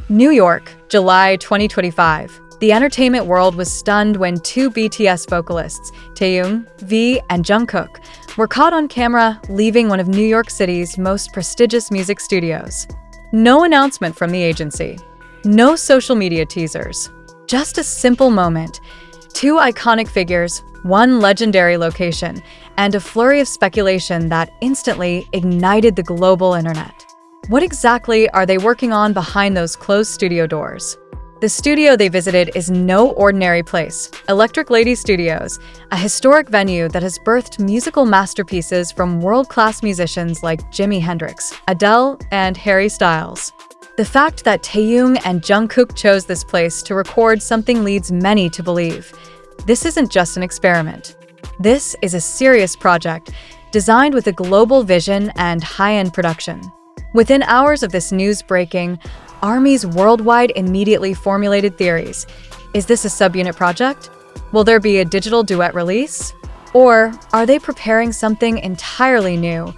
New York, July 2025. The entertainment world was stunned when two BTS vocalists, Taehyung, V, and Jungkook, were caught on camera leaving one of New York City's most prestigious music studios. No announcement from the agency. No social media teasers. Just a simple moment. Two iconic figures, one legendary location, and a flurry of speculation that instantly ignited the global internet. What exactly are they working on behind those closed studio doors? The studio they visited is no ordinary place, Electric Lady Studios, a historic venue that has birthed musical masterpieces from world-class musicians like Jimi Hendrix, Adele, and Harry Styles. The fact that Taehyung and Jungkook chose this place to record something leads many to believe this isn't just an experiment. This is a serious project designed with a global vision and high-end production. Within hours of this news breaking, armies worldwide immediately formulated theories. Is this a subunit project? Will there be a digital duet release? Or are they preparing something entirely new,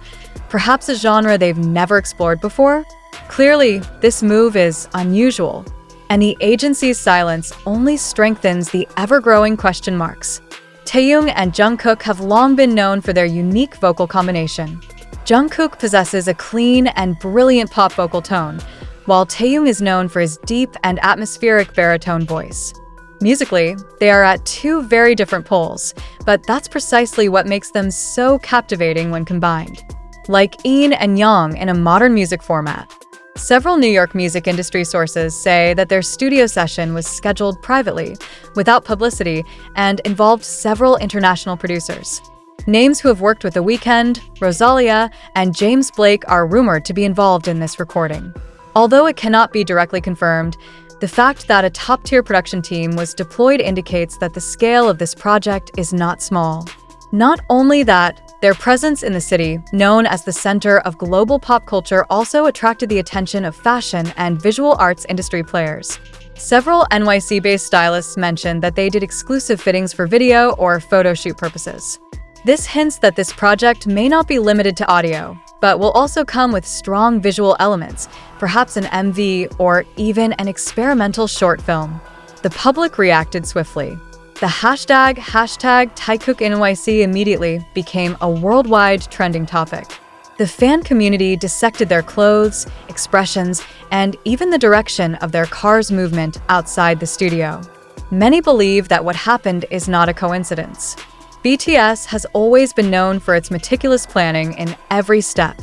perhaps a genre they've never explored before? Clearly, this move is unusual, and the agency's silence only strengthens the ever-growing question marks. Taehyung and Jungkook have long been known for their unique vocal combination. Jungkook possesses a clean and brilliant pop vocal tone, while Taehyung is known for his deep and atmospheric baritone voice. Musically, they are at two very different poles, but that's precisely what makes them so captivating when combined. Like yin and yang in a modern music format. Several New York music industry sources say that their studio session was scheduled privately, without publicity, and involved several international producers. Names who have worked with The Weeknd, Rosalia, and James Blake are rumored to be involved in this recording. Although it cannot be directly confirmed, the fact that a top-tier production team was deployed indicates that the scale of this project is not small. Not only that, their presence in the city, known as the center of global pop culture, also attracted the attention of fashion and visual arts industry players. Several NYC-based stylists mentioned that they did exclusive fittings for video or photo shoot purposes. This hints that this project may not be limited to audio, but will also come with strong visual elements, perhaps an MV or even an experimental short film. The public reacted swiftly. The hashtag Taekook NYC immediately became a worldwide trending topic. The fan community dissected their clothes, expressions, and even the direction of their car's movement outside the studio. Many believe that what happened is not a coincidence. BTS has always been known for its meticulous planning in every step.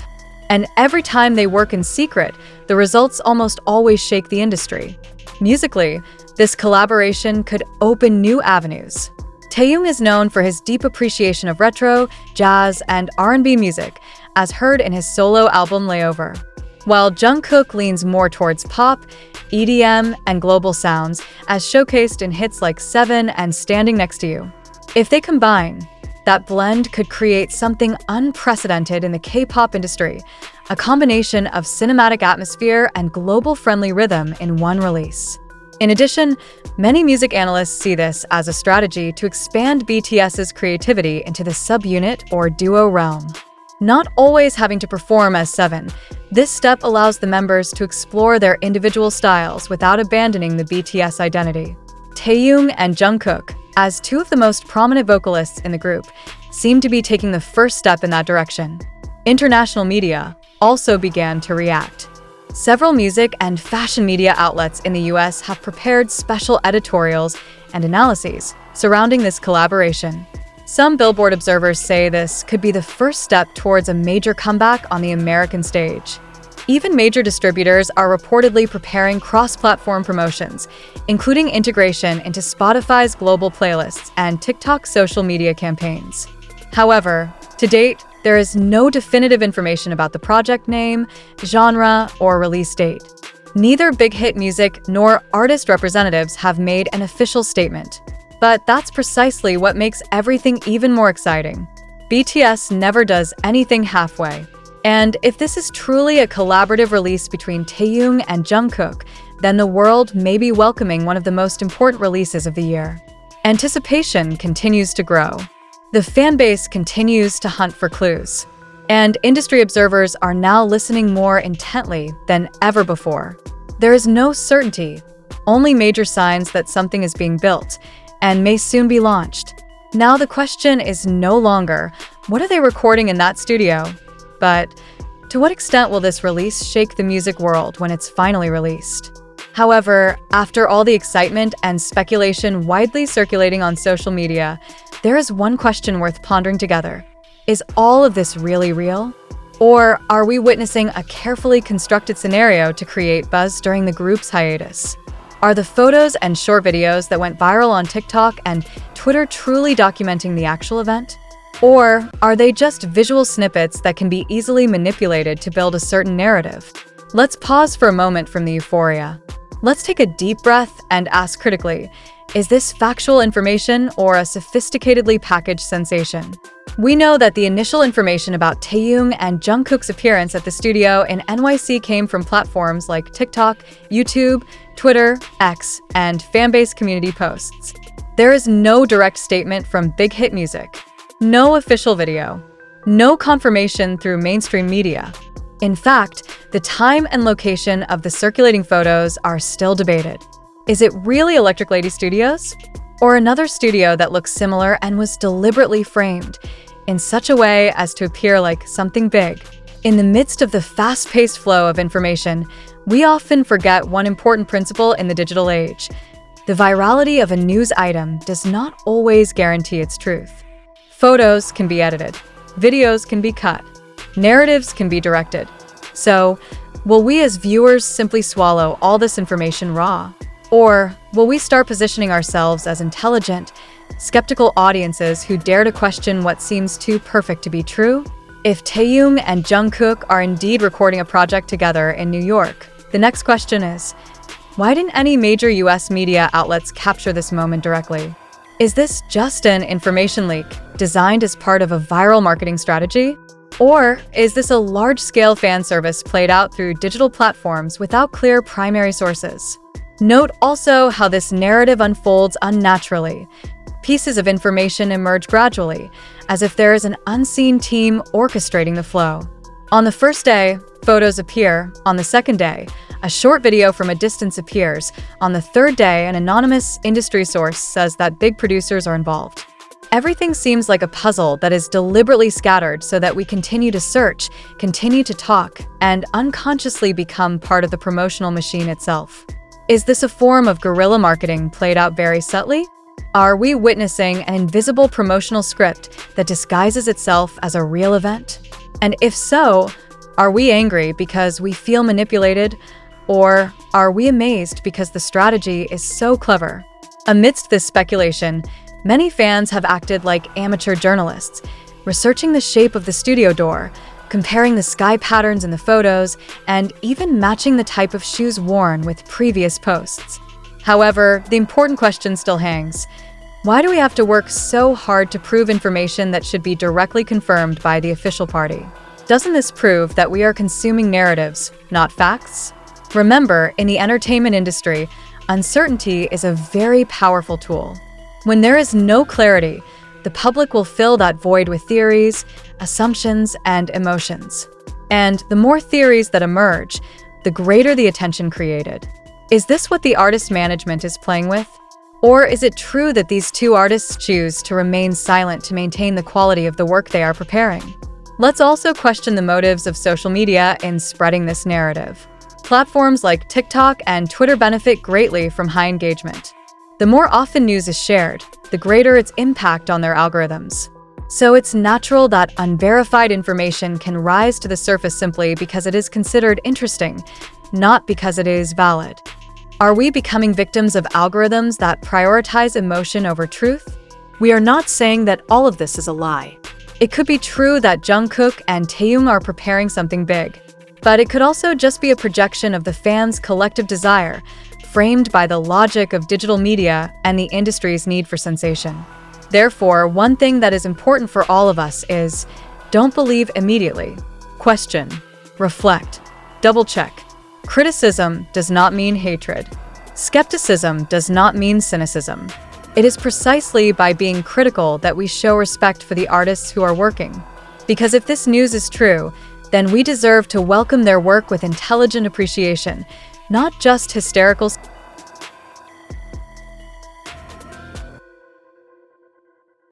And every time they work in secret, the results almost always shake the industry. Musically, this collaboration could open new avenues. Taehyung is known for his deep appreciation of retro, jazz, and R&B music, as heard in his solo album Layover. While Jungkook leans more towards pop, EDM, and global sounds, as showcased in hits like Seven and Standing Next to You. If they combine, that blend could create something unprecedented in the K-pop industry, a combination of cinematic atmosphere and global-friendly rhythm in one release. In addition, many music analysts see this as a strategy to expand BTS's creativity into the subunit or duo realm. Not always having to perform as Seven, this step allows the members to explore their individual styles without abandoning the BTS identity. Taehyung and Jungkook, as two of the most prominent vocalists in the group, seem to be taking the first step in that direction. International media also began to react. Several music and fashion media outlets in the US have prepared special editorials and analyses surrounding this collaboration. Some Billboard observers say this could be the first step towards a major comeback on the American stage. Even major distributors are reportedly preparing cross-platform promotions, including integration into Spotify's global playlists and TikTok's social media campaigns. However, to date, there is no definitive information about the project name, genre, or release date. Neither Big Hit Music nor artist representatives have made an official statement. But that's precisely what makes everything even more exciting. BTS never does anything halfway. And if this is truly a collaborative release between Taehyung and Jungkook, then the world may be welcoming one of the most important releases of the year. Anticipation continues to grow. The fan base continues to hunt for clues. And industry observers are now listening more intently than ever before. There is no certainty, only major signs that something is being built and may soon be launched. Now the question is no longer, what are they recording in that studio? But to what extent will this release shake the music world when it's finally released? However, after all the excitement and speculation widely circulating on social media, there is one question worth pondering together. Is all of this really real? Or are we witnessing a carefully constructed scenario to create buzz during the group's hiatus? Are the photos and short videos that went viral on TikTok and Twitter truly documenting the actual event? Or are they just visual snippets that can be easily manipulated to build a certain narrative? Let's pause for a moment from the euphoria. Let's take a deep breath and ask critically, is this factual information or a sophisticatedly packaged sensation? We know that the initial information about Taehyung and Jungkook's appearance at the studio in NYC came from platforms like TikTok, YouTube, Twitter, X, and fan-based community posts. There is no direct statement from Big Hit Music, no official video, no confirmation through mainstream media. In fact, the time and location of the circulating photos are still debated. Is it really Electric Lady Studios? Or another studio that looks similar and was deliberately framed in such a way as to appear like something big? In the midst of the fast-paced flow of information, we often forget one important principle in the digital age. The virality of a news item does not always guarantee its truth. Photos can be edited, videos can be cut, narratives can be directed. So, will we as viewers simply swallow all this information raw? Or will we start positioning ourselves as intelligent, skeptical audiences who dare to question what seems too perfect to be true? If Taehyung and Jungkook are indeed recording a project together in New York, the next question is, why didn't any major US media outlets capture this moment directly? Is this just an information leak designed as part of a viral marketing strategy? Or is this a large-scale fan service played out through digital platforms without clear primary sources? Note also how this narrative unfolds unnaturally. Pieces of information emerge gradually, as if there is an unseen team orchestrating the flow. On the first day, photos appear. On the second day, a short video from a distance appears. On the third day, an anonymous industry source says that big producers are involved. Everything seems like a puzzle that is deliberately scattered so that we continue to search, continue to talk, and unconsciously become part of the promotional machine itself. Is this a form of guerrilla marketing played out very subtly? Are we witnessing an invisible promotional script that disguises itself as a real event? And if so, are we angry because we feel manipulated? Or are we amazed because the strategy is so clever? Amidst this speculation, many fans have acted like amateur journalists, researching the shape of the studio door, comparing the sky patterns in the photos, and even matching the type of shoes worn with previous posts. However, the important question still hangs. Why do we have to work so hard to prove information that should be directly confirmed by the official party? Doesn't this prove that we are consuming narratives, not facts? Remember, in the entertainment industry, uncertainty is a very powerful tool. When there is no clarity, the public will fill that void with theories, assumptions, and emotions. And the more theories that emerge, the greater the attention created. Is this what the artist management is playing with? Or is it true that these two artists choose to remain silent to maintain the quality of the work they are preparing? Let's also question the motives of social media in spreading this narrative. Platforms like TikTok and Twitter benefit greatly from high engagement. The more often news is shared, the greater its impact on their algorithms. So it's natural that unverified information can rise to the surface simply because it is considered interesting, not because it is valid. Are we becoming victims of algorithms that prioritize emotion over truth? We are not saying that all of this is a lie. It could be true that Jungkook and Taehyung are preparing something big, but it could also just be a projection of the fans' collective desire, framed by the logic of digital media and the industry's need for sensation. Therefore, one thing that is important for all of us is, don't believe immediately. Question, reflect, double-check. Criticism does not mean hatred. Skepticism does not mean cynicism. It is precisely by being critical that we show respect for the artists who are working. Because if this news is true, then we deserve to welcome their work with intelligent appreciation, not just hysterical